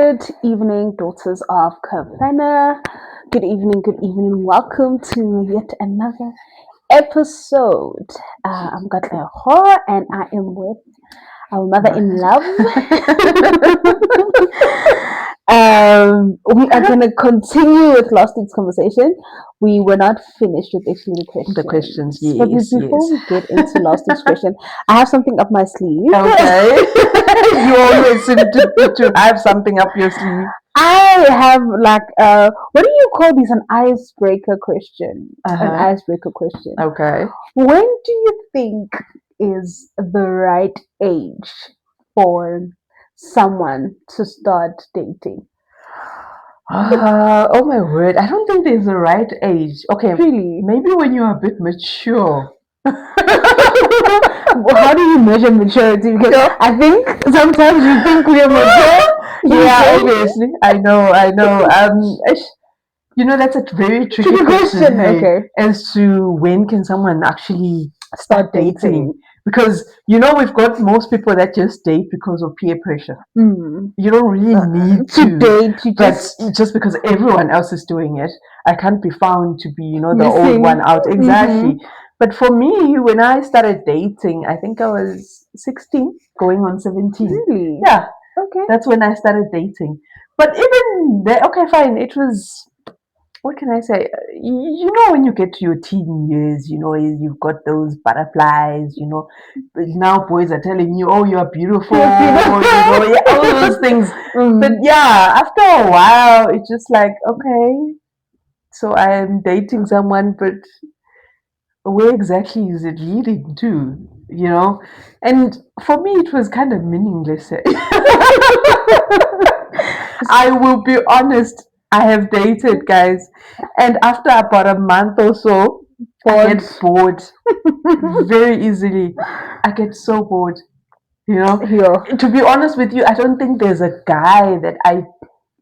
Good evening, daughters of Kafana. Good evening, good evening. Welcome to yet another episode. I'm Gatla Ho, and I am with our mother in love. We are going to continue with last week's conversation. We were not finished with actually The questions, yes. But before we get into last week's question, I have something up my sleeve. Okay. You always seem to have something up your sleeve. I have what do you call these? An icebreaker question. An icebreaker question. Okay. When do you think is the right age for someone to start dating? Oh my word! I don't think there's a right age. Okay, Really? Maybe when you're a bit mature. How do you measure maturity? Because I think sometimes you think we are mature. Yeah, obviously. I know. That's a very tricky question. Okay. As to when can someone actually start dating? Because we've got most people that just date because of peer pressure. You don't really need to date, but just because everyone else is doing it, I can't be found to be, the old one out. Exactly. But for me, when I started dating, I think I was 16, going on 17. Really? Yeah. Okay. That's when I started dating. But even there, okay, fine. It was, what can I say? When you get to your teen years, you've got those butterflies, now boys are telling you, oh, you're beautiful, all those things. But yeah, after a while, it's just like, okay, so I'm dating someone, but where exactly is it leading to? And for me, it was kind of meaningless. I will be honest. I have dated guys, and after about a month or so, I get bored very easily. I get so bored. Yeah. To be honest with you, I don't think there's a guy that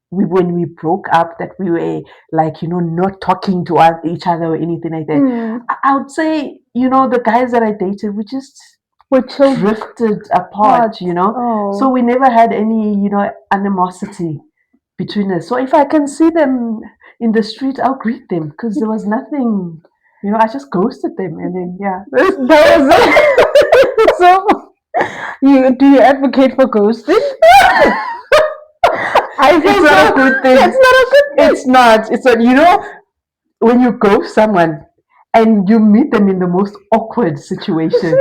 when we broke up, that we were not talking to each other or anything like that. I would say, the guys that I dated, we just drifted apart. So we never had any animosity between us. So if I can see them in the street, I'll greet them, because there was nothing. I just ghosted them, and then that was it. So do you advocate for ghosting? It's not a good thing. It's not a good thing. It's not. It's a, when you ghost someone and you meet them in the most awkward situation.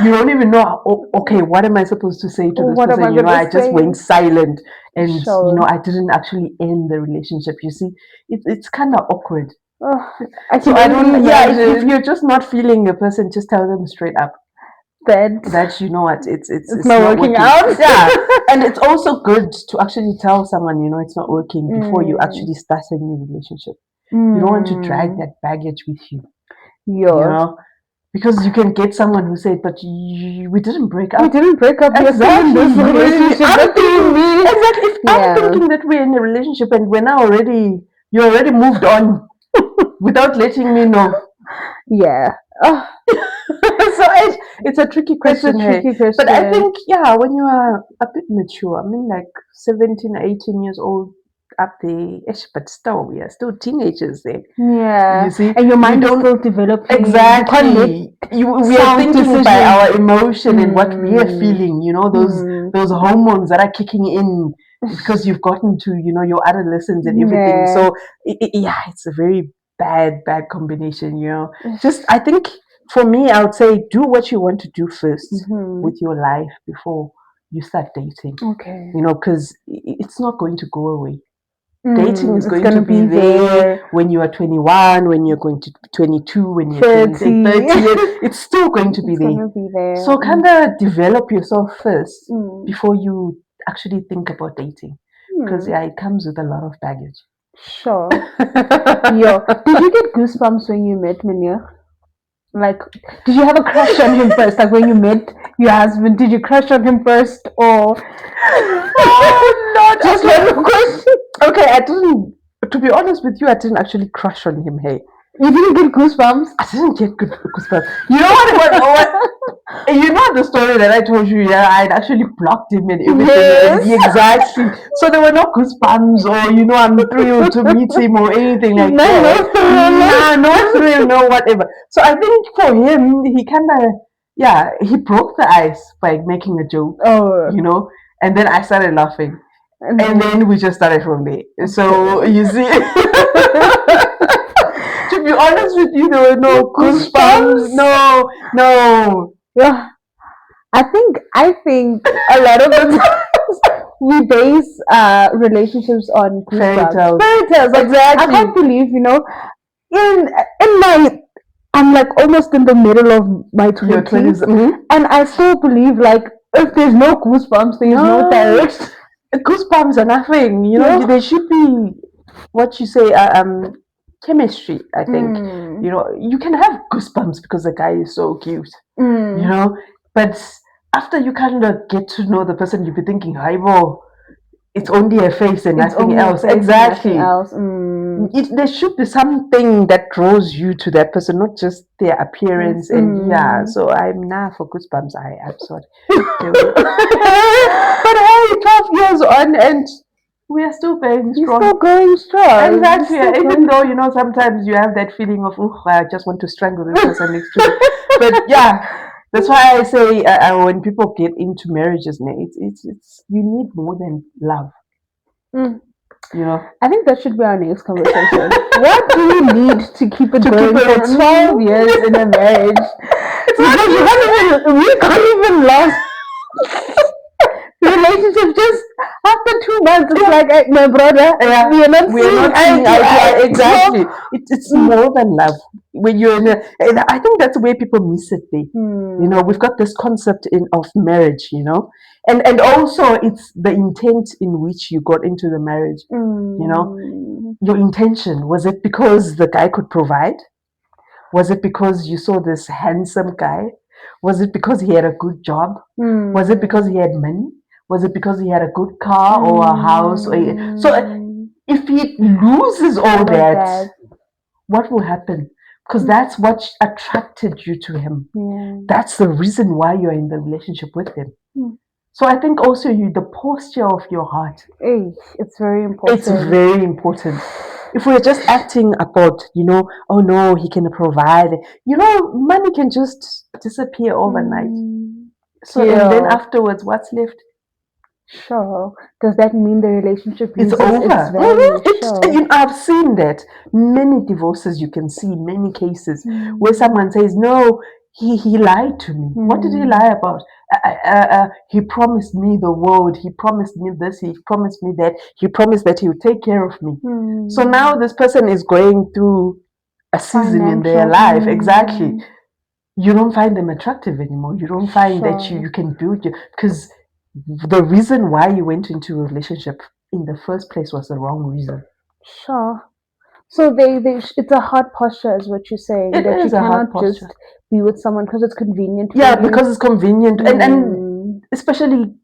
You don't even know, okay, what am I supposed to say to this person? I just went silent, and I didn't actually end the relationship. You see, it's kind of awkward. So I don't. Yeah, if you're just not feeling a person, just tell them straight up that you know what, it's not working out. Yeah, and it's also good to actually tell someone it's not working before you actually start a new relationship. You don't want to drag that baggage with you. Because you can get someone who said, but we didn't break up. We didn't break up. Exactly. I'm thinking that we're in a relationship and you already moved on without letting me know. Yeah. So it's a tricky question. But I think, when you are a bit mature, I mean, like 17, 18 years old, up there, but still, we are still teenagers there. Yeah. You see? And your mind is still developing. Exactly. We are thinking by our emotion and what we are feeling, those hormones that are kicking in because you've gotten to, your adolescence and everything. Yeah. So, it's a very bad combination, Just, I think, for me, I would say do what you want to do first with your life before you start dating. Okay. Because it's not going to go away. Dating is going to be there when you are 21, when you're going to be 22, when you're 30. It's still going to be there. So kind of develop yourself first before you actually think about dating. Because it comes with a lot of baggage. Sure. Did you get goosebumps when you met Mania? Like, did you have a crush on him first? Like, when you met your husband, did you crush on him first, or? No, just one question. Okay, I didn't. To be honest with you, I didn't actually crush on him. Hey, you didn't get goosebumps? I didn't get goosebumps. You know what? And you know the story that I told you, yeah, I'd actually blocked him and everything. Yes. Exactly. So there were no goosebumps or, I'm thrilled to meet him or anything like No, that. no thrill. Nah, no thrill, no whatever. So I think for him, he kind of, yeah, he broke the ice by making a joke, Oh, and then I started laughing. and And then we just started from there. So you see, to be honest with you, there were no goosebumps. Goosebumps? No. Yeah, I think a lot of the times we base relationships on Fairy goosebumps. tales. Fairy tales. Like, I Exactly. can't believe, in my I'm like almost in the middle of my Your 20s, 20s. and I still believe like if there's no goosebumps, there's no No. direction. Goosebumps are nothing. Yeah. There should be what you say, chemistry. I think. Mm. You can have goosebumps because the guy is so cute. Mm. But after you kind of get to know the person, you'll be thinking, "Hi, it's only a face and It's nothing only a else." face and Exactly. nothing else. Mm. There should be something that draws you to that person, not just their appearance. Yes. And yeah, Mm. so I'm now for goosebumps. I'm sorry. But hey, 12 years on, and we are still going You're strong. still going strong. Exactly. You're still Even going- though, sometimes you have that feeling of, oh, I just want to strangle this person next to me. But yeah, that's why I say when people get into marriages, it's you need more than love. Mm. You know, I think that should be our next conversation. What do you need to keep it To going keep it for 12 years in a marriage? Because we can't even last relationship just after 2 months. It's like, my brother, Yeah, we are not we are seeing not eye seeing to eye to eye. eye. Exactly. It's more than love. When you're in and I think that's where people miss it there. We've got this concept of marriage, and also it's the intent in which you got into the marriage. Your intention, was it because the guy could provide? Was it because you saw this handsome guy? Was it because he had a good job? Was it because he had money? Was it because he had a good car or a house? So if he loses all that, what will happen? Because that's what attracted you to him. Yeah. That's the reason why you're in the relationship with him. So I think also the posture of your heart. It's very important. It's very important. If we're just acting about, oh no, he can provide, money can just disappear overnight. So and then afterwards, what's left? Sure. Does that mean the relationship It's loses over. its value? Sure. I've seen that. Many divorces you can see, many cases where someone says, no, he lied to me. What did he lie about? He promised me the world. He promised me this. He promised me that. He promised that he would take care of me. So now this person is going through a season in their life. Exactly. You don't find them attractive anymore. You don't find that you can build because the reason why you went into a relationship in the first place was the wrong reason. Sure. So it's a hard posture, is what you're saying. It that is you a hard cannot just posture. be with someone because it's convenient. Yeah, for you. because it's convenient, and especially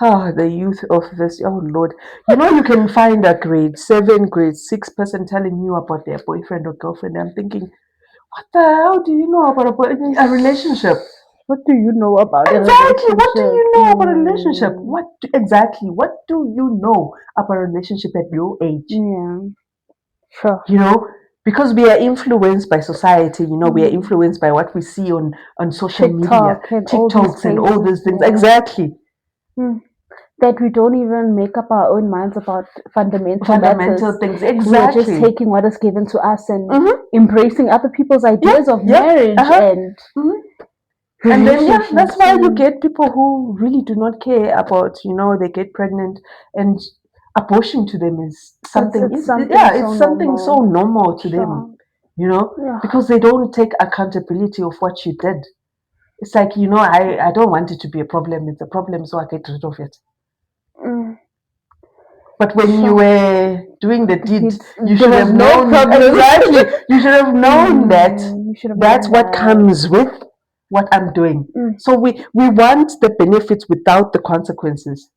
the youth of this. Oh Lord, you can find a grade 7, grade 6 person telling you about their boyfriend or girlfriend. I'm thinking, what the hell do you know about a relationship? What do you know about exactly? What do you know about a relationship? What do you know about a relationship at your age? Yeah, sure. Because we are influenced by society. We are influenced by what we see on social media, TikToks, and all these things. Yeah. Exactly. That we don't even make up our own minds about fundamental matters. things. Exactly. We're just taking what is given to us and embracing other people's ideas of marriage and then that's why you get people who really do not care about, they get pregnant and abortion to them is something. It's something so normal to them. Because they don't take accountability of what you did. It's like, I don't want it to be a problem. It's a problem, so I get rid of it. But when you were doing the deed, you should have known. Exactly. You should have known that that's what comes with what I'm doing. So we want the benefits without the consequences.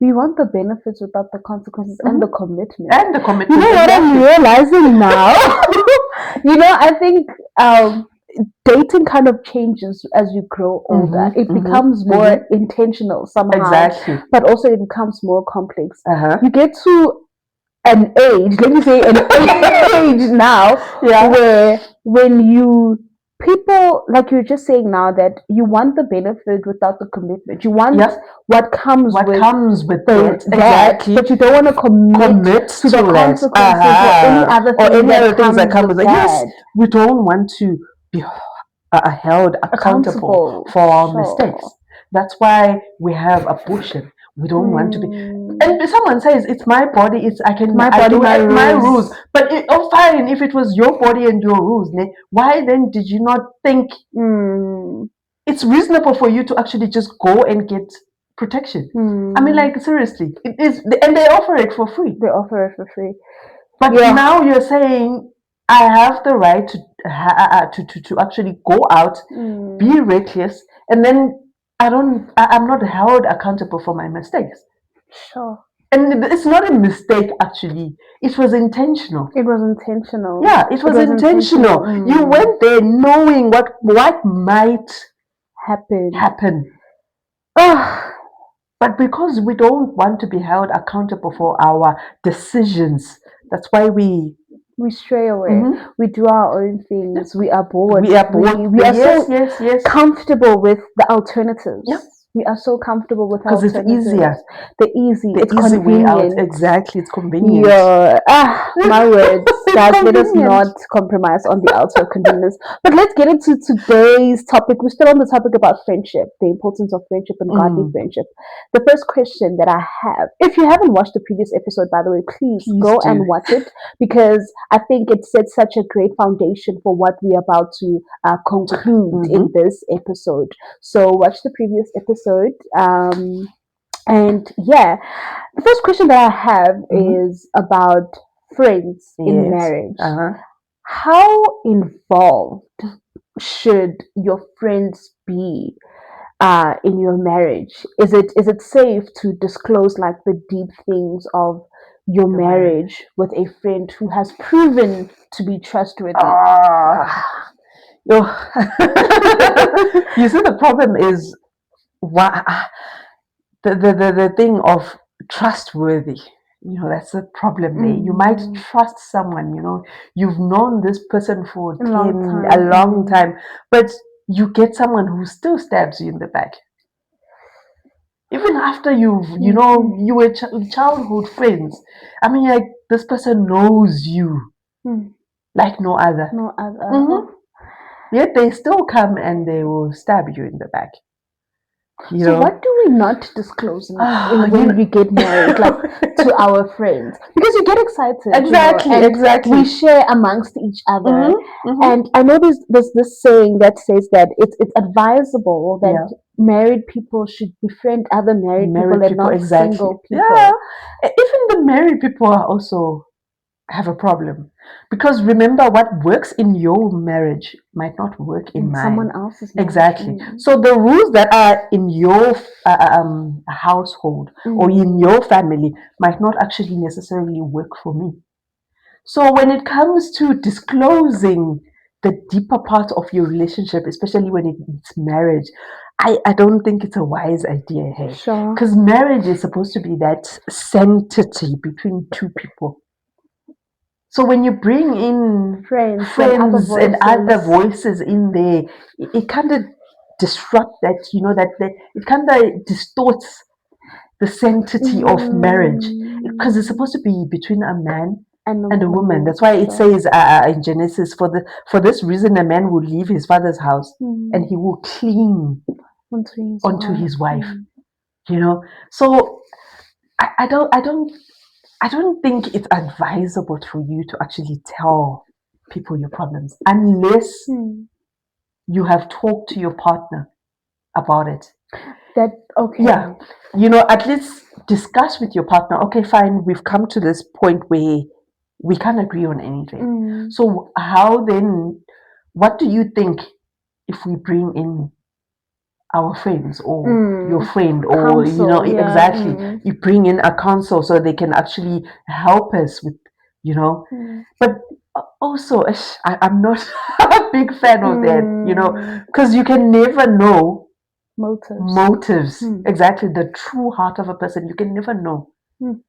We want the benefits without the consequences and the commitment. You know what I'm realizing now? I think dating kind of changes as you grow older. Mm-hmm, It mm-hmm, becomes more mm-hmm. intentional somehow, Exactly. but also it becomes more complex. Uh-huh. You get to an age, let me say an age now, Yeah. where when you people like you're just saying now that you want the benefit without the commitment. You want Yep. what comes What with comes with the, it. that, Exactly. but you don't want to commit to the that. consequences or any other Or thing any that other things that comes come with with it. Yes, that. we don't want to be held accountable for our Sure. mistakes. That's why we have abortion. We don't want to be. Mm, And if someone says it's my body, it's my I body, do my it my rules. rules. But fine, if it was your body and your rules, why then did you not think Mm, it's reasonable for you to actually just go and get protection? I mean, like, seriously, it is, and they offer it for free. they offer it for free. But Yeah. now you're saying I have the right to actually go out, be reckless, and then I'm not held accountable for my mistakes. Sure. And it's not a mistake, actually. It was intentional. It was intentional. Yeah, it was intentional. You went there knowing what might happen. But because we don't want to be held accountable for our decisions, that's why we stray away. We do our own things. We are bored. We are bored. We are Yes, so yes. comfortable with the alternatives. Yep. We are so comfortable with Because it's alternatives. easier. It's easy way out. convenient. Exactly, it's convenient. Yeah. My words. Guys, let us convenient. not compromise on the altar of convenience. But let's get into today's topic. We're still on the topic about friendship, the importance of friendship and godly friendship. The first question that I have, if you haven't watched the previous episode, by the way, please go do. and watch it, because I think it sets such a great foundation for what we're about to conclude in this episode. So watch the previous episode. And yeah, the first question that I have is about friends in marriage. How involved should your friends be in your marriage? Is it safe to disclose like the deep things of your marriage with a friend who has proven to be trustworthy? You see, the problem is the thing of trustworthy. That's the problem there. You might trust someone, you've known this person for a long time, but you get someone who still stabs you in the back. Even after you were childhood friends. I mean, like, this person knows you like no other. Yet they still come and they will stab you in the back. So what do we not disclose when we get married, like to our friends? Because you get excited. Exactly. We share amongst each other. And I know there's this saying that says that it's advisable that married people should befriend other married people and not single people. Yeah. Even the married people are also have a problem, because remember, what works in your marriage might not work in mine. Someone else's marriage. Exactly. So the rules that are in your household or in your family might not actually necessarily work for me. So when it comes to disclosing the deeper part of your relationship, especially when it's marriage, I don't think it's a wise idea. Hey, because marriage is supposed to be that sanctity between two people. So when you bring in friends and other voices in there, it kind of disrupts that, it kind of distorts the sanctity of marriage, because it's supposed to be between a man and a woman. That's why it says in Genesis, for this reason a man will leave his father's house and he will cling onto his wife. So I don't think it's advisable for you to actually tell people your problems unless you have talked to your partner about it. Yeah. At least discuss with your partner. Okay, fine, we've come to this point where we can't agree on anything. So how then, what do you think if we bring in our friends or your friend, or counsel, exactly, you bring in a counsel so they can actually help us with, but Also, I'm not a big fan of that, Mm. because you can never know Motives. motives, Mm. exactly the true heart of a person. You can never know. Mm.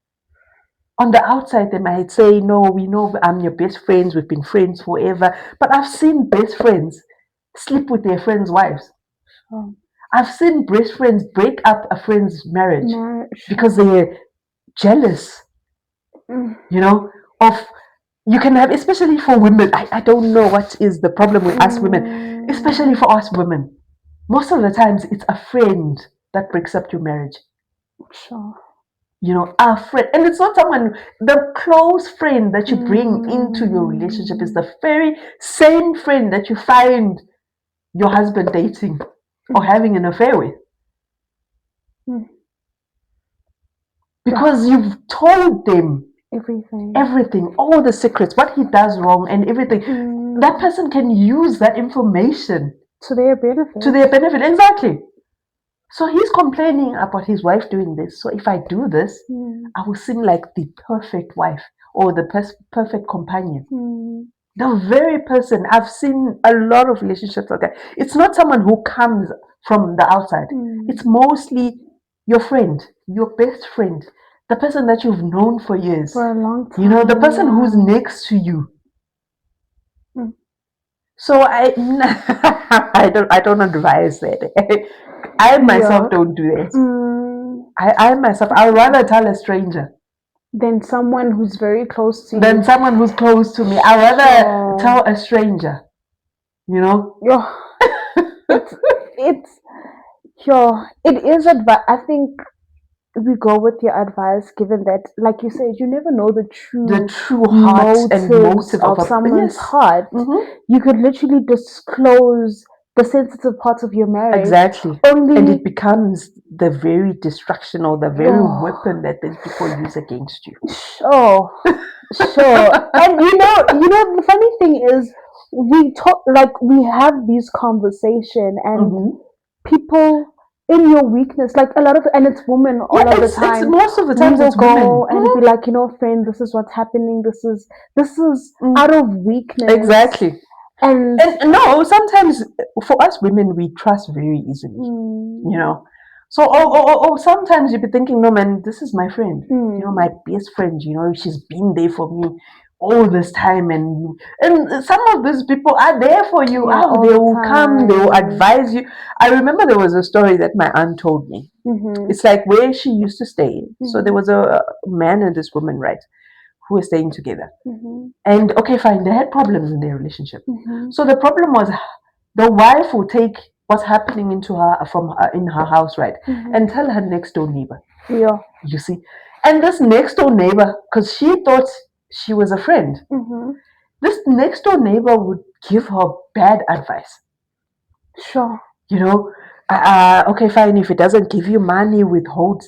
On the outside, they might say, no, we know I'm your best friends, we've been friends forever. But I've seen best friends sleep with their friends' wives. Oh. I've seen best friends break up a friend's marriage Marriage. because they're jealous, Mm. of you can have, especially for women. I don't know what is the problem with us women, especially for us women. Most of the times, it's a friend that breaks up your marriage. Sure. A friend, and it's not someone, the close friend that you bring into your relationship is the very same friend that you find your husband dating or having an affair with. Mm. Because you've told them Everything. all the secrets, what he does wrong and everything. That person can use that information To their benefit. to their benefit. Exactly. So he's complaining about his wife doing this. So if I do this, I will seem like the perfect wife or the perfect companion. The very person, I've seen a lot of relationships like that. It's not someone who comes from the outside. It's mostly your friend, your best friend, the person that you've known for years. For a long time. The person who's next to you. So I don't advise that. I myself don't do that. I myself, I would rather tell a stranger than someone who's very close to you. than someone who's close to me. I would rather tell a stranger. Yeah. It is advice. I think we go with your advice, given that, like you said, you never know the true heart and motive of someone's heart. You could literally disclose the sensitive parts of your marriage. Exactly. And it becomes the very destruction or the very weapon that these people use against you. Sure. And the funny thing is, we talk, like, we have these conversations, and people in your weakness, like a lot of, and it's women all of the time. Most of the time, we will it's go women. and be like, friend, this is what's happening. This is out of weakness. Exactly. And no, sometimes for us women, we trust very easily. So, or sometimes you'll be thinking, no, man, this is my friend. My best friend. She's been there for me all this time, and some of these people are there for you. They will come, they will advise you. I remember there was a story that my aunt told me. It's like where she used to stay. So there was a man and this woman, right, who were staying together. And okay, fine, they had problems in their relationship. So the problem was the wife would take what's happening in her house, right, and tell her next door neighbor. Yeah. You see, and this next door neighbor, because she thought she was a friend, this next door neighbor would give her bad advice. Sure. Okay, fine. If he doesn't give you money, withhold,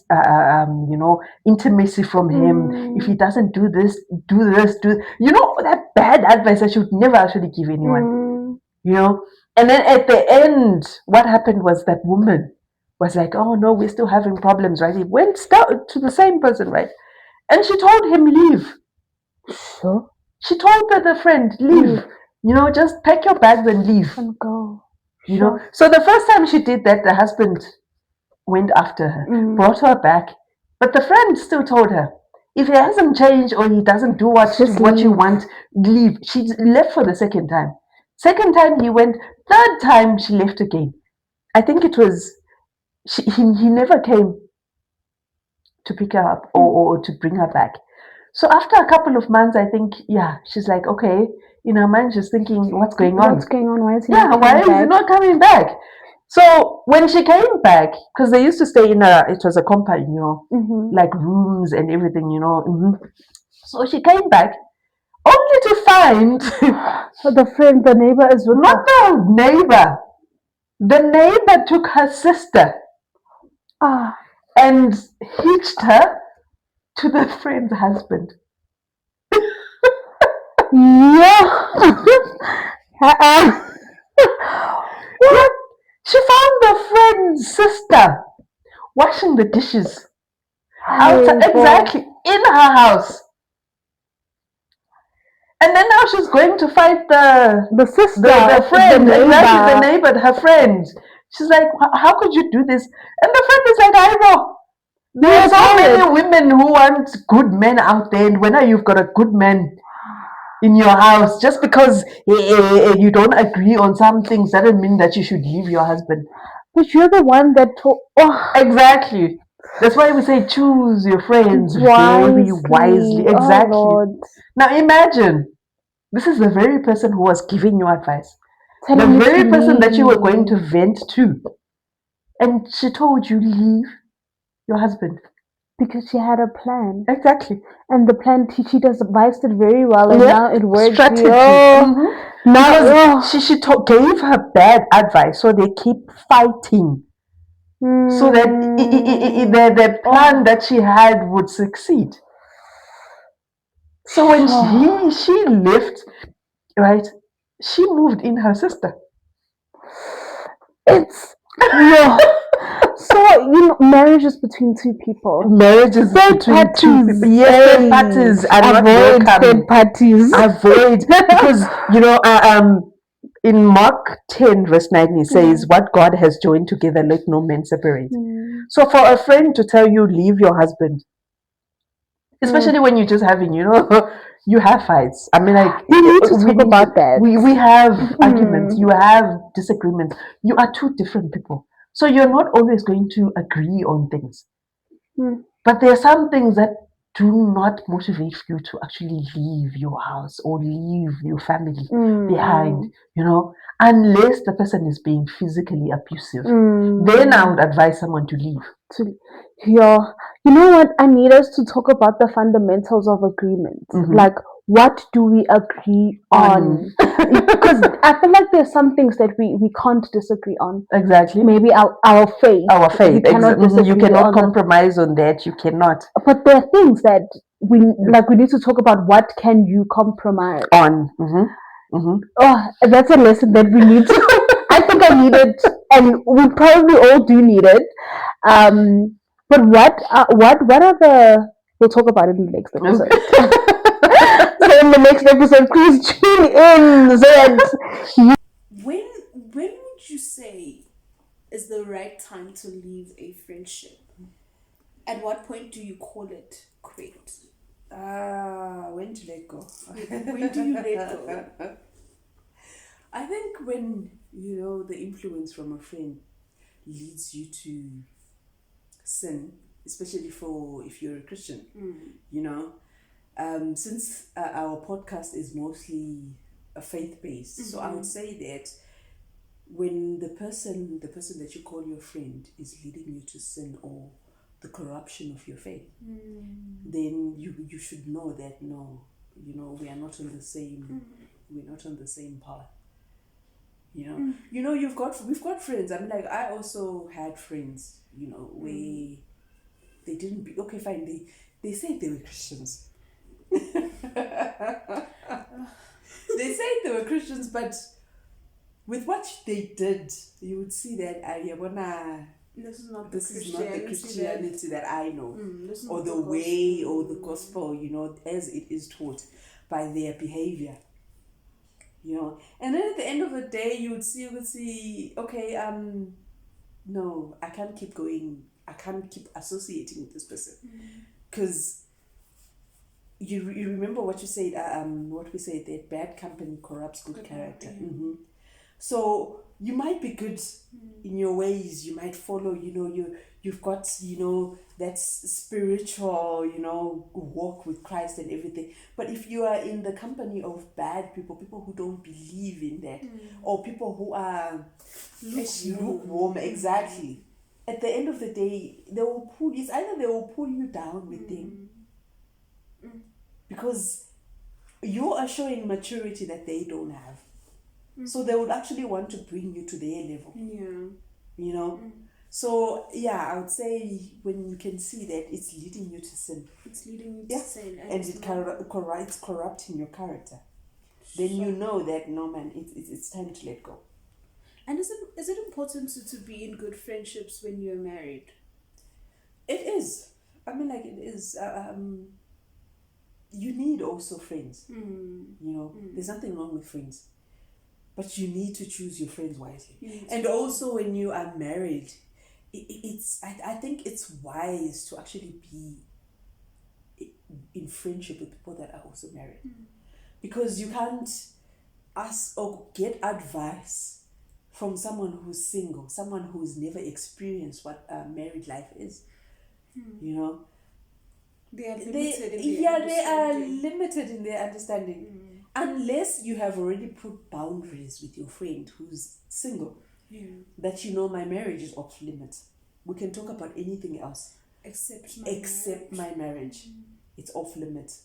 intimacy from him. If he doesn't do this, do this, that bad advice I should never actually give anyone. And then at the end, what happened was that woman was like, "Oh no, we're still having problems, right?" He went to the same person, right, and she told him leave. Sure. She told the friend leave. Just pack your bags and leave and go. So the first time she did that, the husband went after her, brought her back, but the friend still told her, if he hasn't changed or he doesn't do what you want, leave. She left for the second time. Second time he went. Third time she left again. I think it was he never came to pick her up or to bring her back. So after a couple of months, I think, she's like, okay, in her mind, she's thinking, what's going on? What's going on? Why is he not coming back? So when she came back, because they used to stay it was a compound, like rooms and everything, So she came back, only to find the neighbor is with not her. the neighbor. The neighbor took her sister and hitched her to the friend's husband. What? She found the friend's sister washing the dishes outside, exactly in her house. And then now she's going to fight The sister, the friend, the exactly, the neighbor. neighbor, her friend. She's like, how could you do this? And the friend is like, I know. There You are were so many tired. women who want good men out there, and when you've got a good man in your house, just because you don't agree on some things doesn't mean that you should leave your husband. But you're the one that told. Oh, Exactly. That's why we say choose your friends very wisely. wisely. Oh Exactly. Lord. Now imagine this is the very person who was giving you advice, the Telling you to very person that you were going to leave vent to, and she told you leave your husband. because she had a plan. Exactly. And the plan she just advised it very well, and Yeah. now it works. Strategy. Oh, now Because oh. she gave her bad advice, so they keep fighting. So that the plan Oh. that she had would succeed. So when she left, right, she moved in her sister. It's no. So marriage is between two people. Marriage is Third between two parties. people. Yes, third parties are not Avoid welcome. third parties. Avoid because in Mark 10 verse 9 it says, "What God has joined together, let no man separate." So for a friend to tell you leave your husband, especially when you're just having, you have fights. I mean, like we need to talk about that. We have arguments. You have disagreements. You are two different people, so you're not always going to agree on things. But there are some things that do not motivate you to actually leave your house or leave your family behind, unless the person is being physically abusive. Then I would advise someone to leave. Yeah. You know what? I need us to talk about the fundamentals of agreement. Like, what do we agree on? Because I feel like there's some things that we can't disagree on. Exactly. Maybe our faith. Our faith. We cannot disagree you cannot on compromise on that. You cannot. But there are things that we need to talk about. What can you compromise on? Oh, that's a lesson that we need to. I think I need it, and we probably all do need it. But what are the? We'll talk about it in the next episode. So in the next episode, please tune in so that When would you say is the right time to leave a friendship? At what point do you call it quit? When to let go? When do you let go? I think when the influence from a friend leads you to sin, especially if you're a Christian. Since our podcast is mostly a faith based, so I would say that when the person that you call your friend is leading you to sin or the corruption of your faith, then you should know that no, we are not on the same we're not on the same path. We've got friends. I mean, like, I also had friends, where they didn't be okay, fine, they said they were Christians. They said they were Christians, but with what they did, you would see that This is not the Christianity that I know, or the way, or the gospel, as it is taught by their behavior. And then at the end of the day, you would see, okay, no, I can't keep going. I can't keep associating with this person, because you remember what you said. What we said, that bad company corrupts good character. So you might be good in your ways. You might follow. You've got that spiritual walk with Christ and everything. But if you are in the company of bad people who don't believe in that, or people who are lukewarm, exactly. At the end of the day, they will pull. It's either they will pull you down with them, because you are showing maturity that they don't have. So they would actually want to bring you to their level. Yeah. So yeah, I would say when you can see that it's leading you to sin. It's leading you to sin. And it's corrupting your character. Then you know that, no, man, it's time to let go. And is it important to be in good friendships when you're married? It is. I mean, like, it is. you need also friends. You know, there's nothing wrong with friends, but you need to choose your friends wisely. And also, when you are married, I think it's wise to actually be in friendship with people that are also married, because you can't ask or get advice from someone who's single, someone who's never experienced what married life is. You know, They are limited they are limited in their understanding, unless you have already put boundaries with your friend who's single. That you know, my marriage is off limits. We can talk about anything else except my marriage. It's off limits.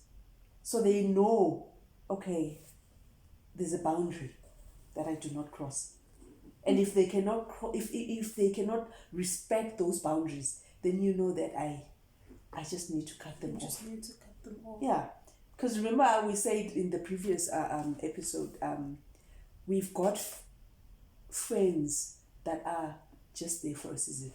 So they know, okay, there's a boundary that I do not cross. And if they cannot if they cannot respect those boundaries, then you know that I just need to cut them off. Yeah, because remember we said in the previous episode, we've got friends that are just there for a season.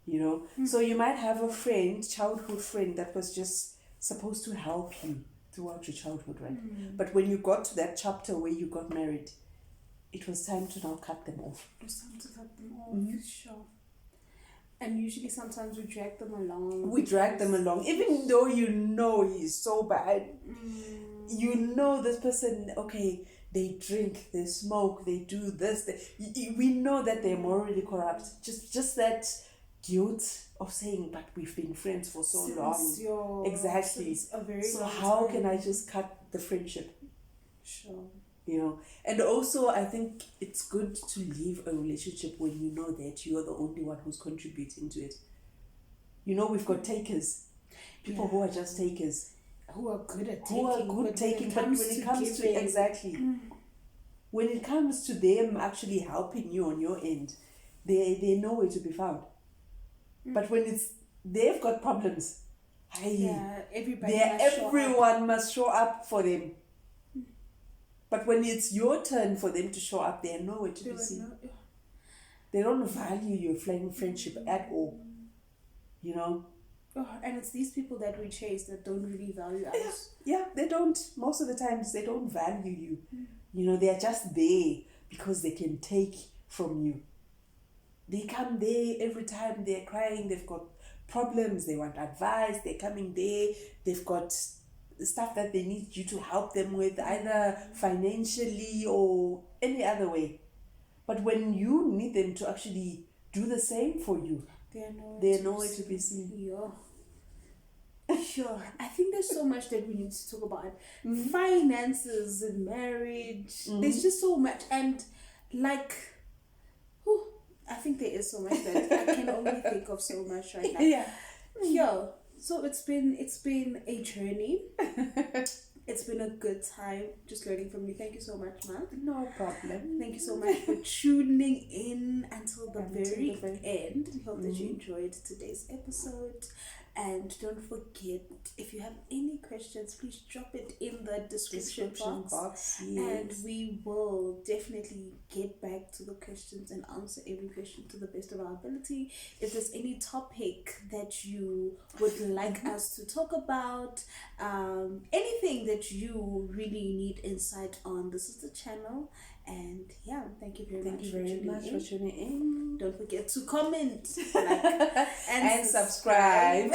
You know, so you might have a friend, childhood friend, that was just supposed to help you throughout your childhood, right? But when you got to that chapter where you got married, it was time to now cut them off. It was time to cut them off, sure. And usually sometimes we drag them along. Even though you know he's so bad. You know this person, okay, they drink, they smoke, they do this. We know that they're morally corrupt. Just that guilt of saying, but we've been friends for so long. Exactly. So how can I just cut the friendship? Sure. You know, and also I think it's good to leave a relationship when you know that you are the only one who's contributing to it. You know, we've got takers, people who are just takers, who are good at taking, but when it comes to exactly, when it comes to them actually helping you on your end, they're nowhere to be found. But when it's they've got problems, everyone must show up for them. But when it's your turn for them to show up, they're nowhere to be seen. They don't value your friendship at all. You know? And it's these people that we chase that don't really value us. Yeah, they don't. Most of the times, they don't value you. You know, they're just there because they can take from you. They come there every time they're crying, they've got problems, they want advice, they're coming there, they've got stuff that they need you to help them with, either financially or any other way. But when you need them to actually do the same for you, they're nowhere to be seen. Sure. I think there's so much that we need to talk about. Finances and marriage. There's just so much. And I think there is so much that I can only think of so much right now. Yeah. So it's been a journey. It's been a good time just learning from you. Thank you so much, man. No problem. Thank you so much for tuning in until the very end. We hope that you enjoyed today's episode. And don't forget, if you have any questions, please drop it in the description box. Yes. And we will definitely get back to the questions and answer every question to the best of our ability. If there's any topic that you would like us to talk about, anything that you really need insight on, this is the channel. And yeah, thank you very much for tuning in. Don't forget to comment, like, and subscribe.